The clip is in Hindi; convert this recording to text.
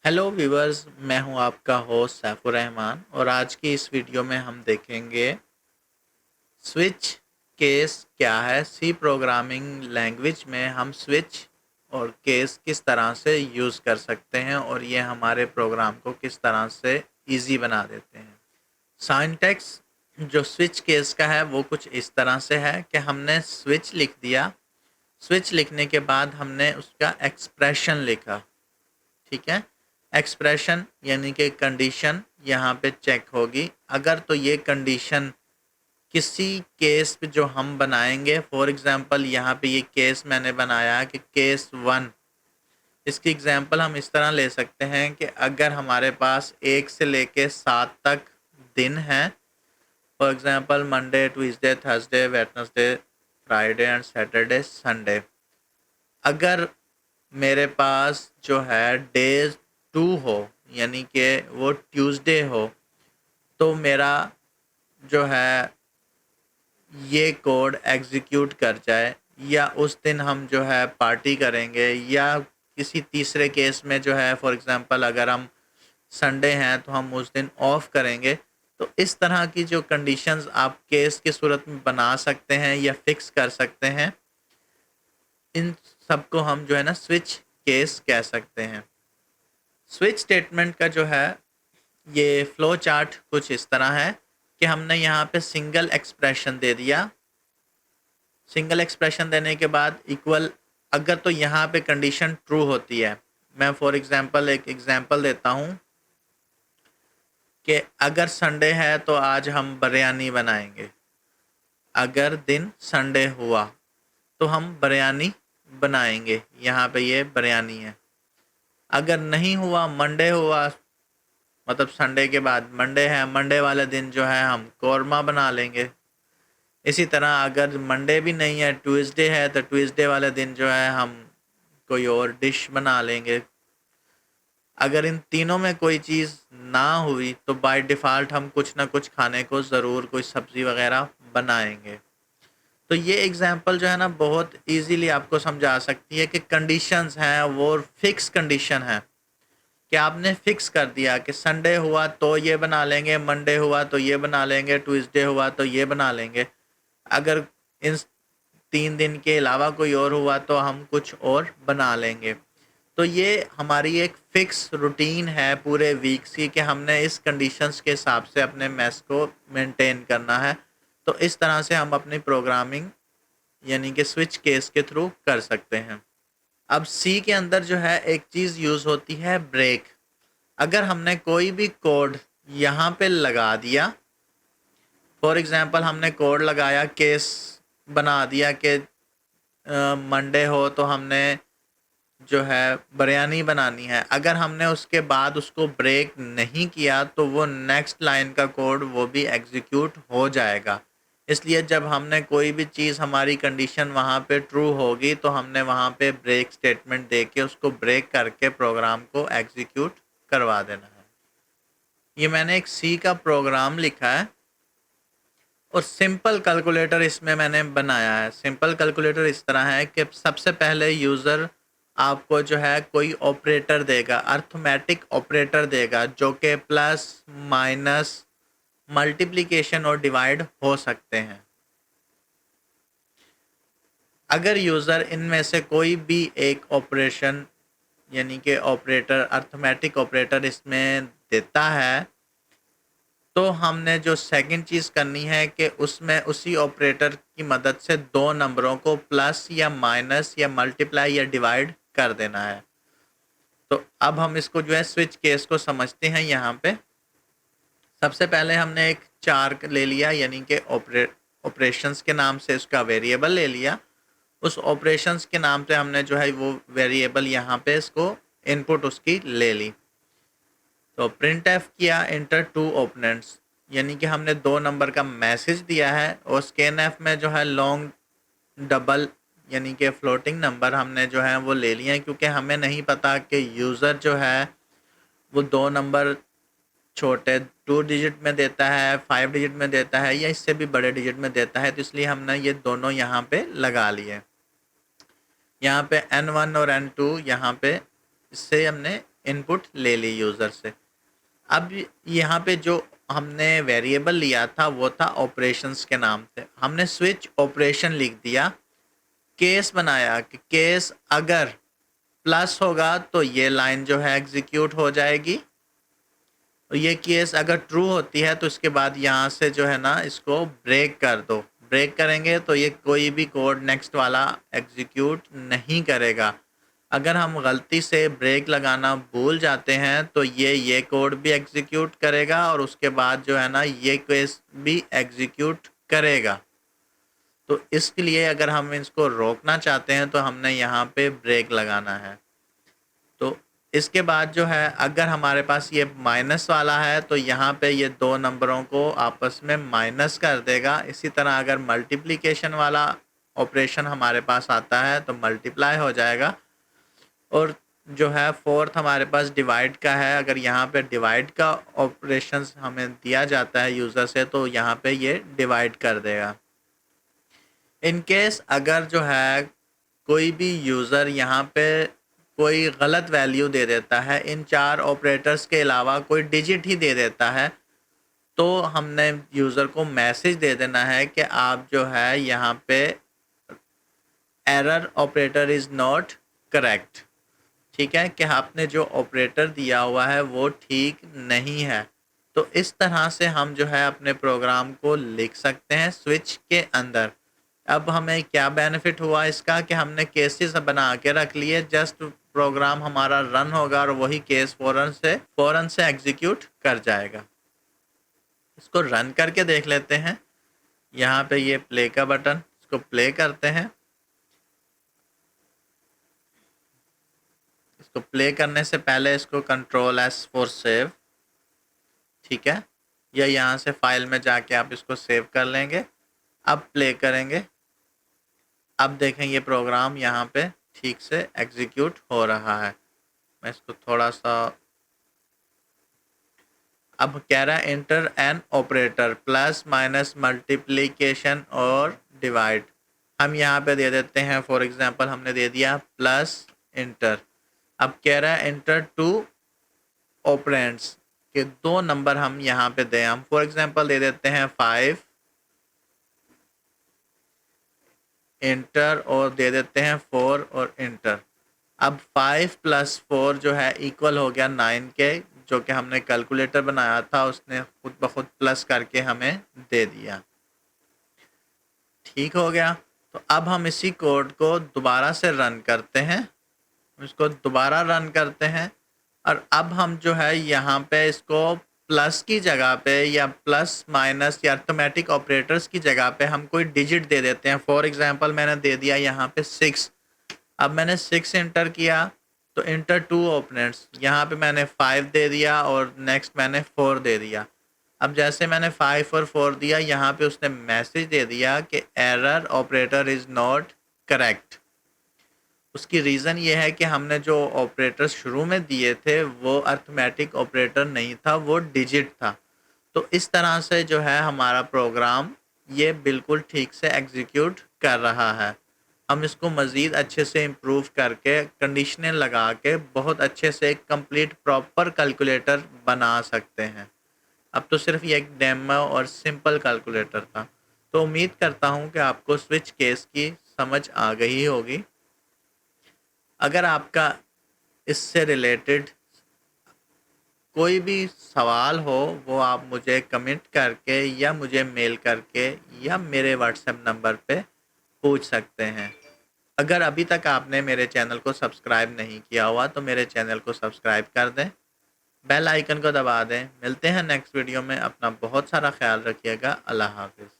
हेलो व्यूअर्स, मैं हूं आपका होस्ट सैफुर रहमान और आज की इस वीडियो में हम देखेंगे स्विच केस क्या है। सी प्रोग्रामिंग लैंग्वेज में हम स्विच और केस किस तरह से यूज़ कर सकते हैं और ये हमारे प्रोग्राम को किस तरह से इजी बना देते हैं। सिंटैक्स जो स्विच केस का है वो कुछ इस तरह से है कि हमने स्विच लिख दिया। स्विच लिखने के बाद हमने उसका एक्सप्रेशन लिखा। ठीक है, एक्सप्रेशन यानी कि कंडीशन यहाँ पे चेक होगी। अगर तो ये कंडीशन किसी केस पे जो हम बनाएंगे, फॉर एग्जांपल यहाँ पे ये केस मैंने बनाया कि केस 1, इसकी एग्जांपल हम इस तरह ले सकते हैं कि अगर हमारे पास 1 से लेके 7 तक दिन हैं, for example Monday, Tuesday, Thursday, Wednesday, Friday and Saturday, Sunday. अगर मेरे पास जो है डेज 2 हो यानी कि वो ट्यूसडे हो, तो मेरा जो है ये कोड एग्जीक्यूट कर जाए, या उस दिन हम जो है पार्टी करेंगे, या किसी तीसरे केस में जो है फॉर एग्जांपल अगर हम संडे हैं तो हम उस दिन ऑफ करेंगे। तो इस तरह की जो कंडीशंस आप केस की सूरत में बना सकते हैं या फिक्स कर सकते हैं, इन सबको हम जो है ना स्विच केस कह सकते हैं। स्विच स्टेटमेंट का जो है ये फ्लो चार्ट कुछ इस तरह है कि हमने यहाँ पे सिंगल एक्सप्रेशन दे दिया। सिंगल एक्सप्रेशन देने के बाद इक्वल, अगर तो यहाँ पे कंडीशन ट्रू होती है, मैं फॉर एग्जांपल एक एग्जांपल देता हूँ कि अगर संडे है तो आज हम बिरयानी बनाएंगे। अगर दिन संडे हुआ तो हम बिरयानी बनाएंगे, यहाँ पे ये बिरयानी है। अगर नहीं हुआ, मंडे हुआ, मतलब संडे के बाद मंडे है, मंडे वाले दिन जो है हम कौरमा बना लेंगे। इसी तरह अगर मंडे भी नहीं है, ट्यूसडे है, तो ट्यूसडे वाले दिन जो है हम कोई और डिश बना लेंगे। अगर इन तीनों में कोई चीज़ ना हुई तो बाय डिफ़ॉल्ट हम कुछ ना कुछ खाने को ज़रूर कोई सब्ज़ी वगैरह बनाएंगे। तो ये एग्जांपल जो है ना बहुत इजीली आपको समझा सकती है कि कंडीशंस हैं वो फिक्स कंडीशन है कि आपने फिक्स कर दिया कि संडे हुआ तो ये बना लेंगे, मंडे हुआ तो ये बना लेंगे, ट्यूसडे हुआ तो ये बना लेंगे। अगर इन 3 दिन के अलावा कोई और हुआ तो हम कुछ और बना लेंगे। तो ये हमारी एक फिक्स रूटीन है पूरे वीक की कि हमने इस कंडीशंस के हिसाब से अपने मैथ्स को मेंटेन करना है। तो इस तरह से हम अपनी प्रोग्रामिंग यानी कि स्विच केस के थ्रू कर सकते हैं। अब सी के अंदर जो है एक चीज़ यूज़ होती है ब्रेक। अगर हमने कोई भी कोड यहाँ पे लगा दिया, फॉर एग्जांपल हमने कोड लगाया, केस बना दिया कि मंडे हो तो हमने जो है बिरयानी बनानी है। अगर हमने उसके बाद उसको ब्रेक नहीं किया तो वो नेक्स्ट लाइन का कोड वो भी एग्जीक्यूट हो जाएगा। इसलिए जब हमने कोई भी चीज़, हमारी कंडीशन वहाँ पे ट्रू होगी तो हमने वहाँ पे ब्रेक स्टेटमेंट दे के उसको ब्रेक करके प्रोग्राम को एग्जीक्यूट करवा देना है। ये मैंने एक सी का प्रोग्राम लिखा है और सिंपल कैलकुलेटर इसमें मैंने बनाया है। सिंपल कैलकुलेटर इस तरह है कि सबसे पहले यूज़र आपको जो है कोई ऑपरेटर देगा, अर्थमेटिक ऑपरेटर देगा, जो कि प्लस, माइनस, मल्टीप्लिकेशन और डिवाइड हो सकते हैं। अगर यूज़र इनमें से कोई भी एक ऑपरेशन यानी कि ऑपरेटर, अर्थमेटिक ऑपरेटर इसमें देता है, तो हमने जो सेकंड चीज़ करनी है कि उसमें उसी ऑपरेटर की मदद से दो नंबरों को प्लस या माइनस या मल्टीप्लाई या डिवाइड कर देना है। तो अब हम इसको जो है स्विच केस को समझते हैं। यहाँ पे सबसे पहले हमने एक चार ले लिया, यानी कि ऑपरेशंस के नाम से उसका वेरिएबल ले लिया। उस ऑपरेशंस के नाम से हमने जो है वो वेरिएबल यहाँ पे इसको इनपुट उसकी ले ली। तो प्रिंट एफ किया इंटर टू ओपोनेंट्स, यानी कि हमने दो नंबर का मैसेज दिया है, और स्कैन एफ में जो है लॉन्ग डबल यानी कि फ्लोटिंग नंबर हमने जो है वो ले लिए हैं, क्योंकि हमें नहीं पता कि यूज़र जो है वो दो नंबर छोटे 2 डिजिट में देता है, 5 डिजिट में देता है, या इससे भी बड़े डिजिट में देता है। तो इसलिए हमने ये दोनों यहाँ पे लगा लिए। यहाँ पे N1 और N2 यहाँ पे इससे हमने इनपुट ले ली यूज़र से। अब यहाँ पे जो हमने वेरिएबल लिया था वो था ऑपरेशंस के नाम से, हमने स्विच ऑपरेशन लिख दिया, केस बनाया कि केस अगर प्लस होगा तो ये लाइन जो है एग्जीक्यूट हो जाएगी, और ये केस अगर ट्रू होती है तो इसके बाद यहाँ से जो है ना इसको ब्रेक कर दो। ब्रेक करेंगे तो ये कोई भी कोड नेक्स्ट वाला एग्जीक्यूट नहीं करेगा। अगर हम गलती से ब्रेक लगाना भूल जाते हैं तो ये कोड भी एग्जीक्यूट करेगा और उसके बाद जो है ना ये केस भी एग्जीक्यूट करेगा। तो इसके लिए अगर हम इसको रोकना चाहते हैं तो हमने यहाँ पे ब्रेक लगाना है। तो इसके बाद जो है अगर हमारे पास ये माइनस वाला है तो यहाँ पे ये दो नंबरों को आपस में माइनस कर देगा। इसी तरह अगर मल्टीप्लिकेशन वाला ऑपरेशन हमारे पास आता है तो मल्टीप्लाई हो जाएगा। और जो है फोर्थ हमारे पास डिवाइड का है, अगर यहाँ पे डिवाइड का ऑपरेशन हमें दिया जाता है यूज़र से तो यहाँ पे ये डिवाइड कर देगा। इन केस अगर जो है कोई भी यूज़र यहाँ पे कोई गलत वैल्यू दे देता है, इन चार ऑपरेटर्स के अलावा कोई डिजिट ही दे देता है, तो हमने यूज़र को मैसेज दे देना है कि आप जो है यहाँ पे error operator is not correct. ठीक है, कि आपने जो ऑपरेटर दिया हुआ है वो ठीक नहीं है। तो इस तरह से हम जो है अपने प्रोग्राम को लिख सकते हैं स्विच के अंदर। अब हमें क्या बेनिफिट हुआ इसका कि हमने केसेस बना के रख लिए, जस्ट प्रोग्राम हमारा रन होगा और वही केस फ़ौरन से एग्जीक्यूट कर जाएगा। इसको रन करके देख लेते हैं। यहाँ पे ये प्ले का बटन, इसको प्ले करते हैं। इसको प्ले करने से पहले इसको Ctrl+S फॉर सेव, ठीक है, या यहाँ से फाइल में जाके आप इसको सेव कर लेंगे। अब प्ले करेंगे, अब देखें ये प्रोग्राम यहाँ पे ठीक से एग्जीक्यूट हो रहा है। मैं इसको थोड़ा सा, अब कह रहा है enter an operator plus minus multiplication और डिवाइड। हम यहाँ पे दे देते हैं, फॉर एग्जांपल हमने दे दिया प्लस इंटर। अब कह रहा है एंटर टू ऑपरेंड्स के दो नंबर हम यहाँ पे दें। हम फॉर एग्जांपल दे देते हैं 5 इंटर और दे देते हैं 4 और इंटर। अब 5 + 4 जो है इक्वल हो गया 9 के, जो कि हमने कैलकुलेटर बनाया था उसने खुद ब खुद प्लस करके हमें दे दिया। ठीक हो गया। तो अब हम इसी कोड को दोबारा से रन करते हैं, इसको दोबारा रन करते हैं और अब हम जो है यहाँ पे इसको प्लस की जगह पे या प्लस माइनस या अर्थमेटिक ऑपरेटर्स की जगह पे हम कोई डिजिट दे देते हैं। फॉर एग्जांपल मैंने दे दिया यहाँ पे 6। अब मैंने 6 इंटर किया तो इंटर टू ऑपरेंड्स, यहाँ पे मैंने 5 दे दिया और नेक्स्ट मैंने 4 दे दिया। अब जैसे मैंने 5 और 4 दिया, यहाँ पे उसने मैसेज दे दिया कि error operator is not correct. उसकी रीज़न ये है कि हमने जो ऑपरेटर शुरू में दिए थे वो अर्थमेटिक ऑपरेटर नहीं था, वो डिजिट था। तो इस तरह से जो है हमारा प्रोग्राम ये बिल्कुल ठीक से एग्जीक्यूट कर रहा है। हम इसको मज़ीद अच्छे से इम्प्रूव करके कंडीशनें लगा के बहुत अच्छे से एक कंप्लीट प्रॉपर कैलकुलेटर बना सकते हैं। अब तो सिर्फ ये एक डेमो और सिंपल कैलकुलेटर था। तो उम्मीद करता हूँ कि आपको स्विच केस की समझ आ गई होगी। अगर आपका इससे रिलेटेड कोई भी सवाल हो वो आप मुझे कमेंट करके या मुझे मेल करके या मेरे व्हाट्सएप नंबर पे पूछ सकते हैं। अगर अभी तक आपने मेरे चैनल को सब्सक्राइब नहीं किया हुआ तो मेरे चैनल को सब्सक्राइब कर दें, बेल आइकन को दबा दें। मिलते हैं नेक्स्ट वीडियो में। अपना बहुत सारा ख्याल रखिएगा। अल्लाह हाफिज़।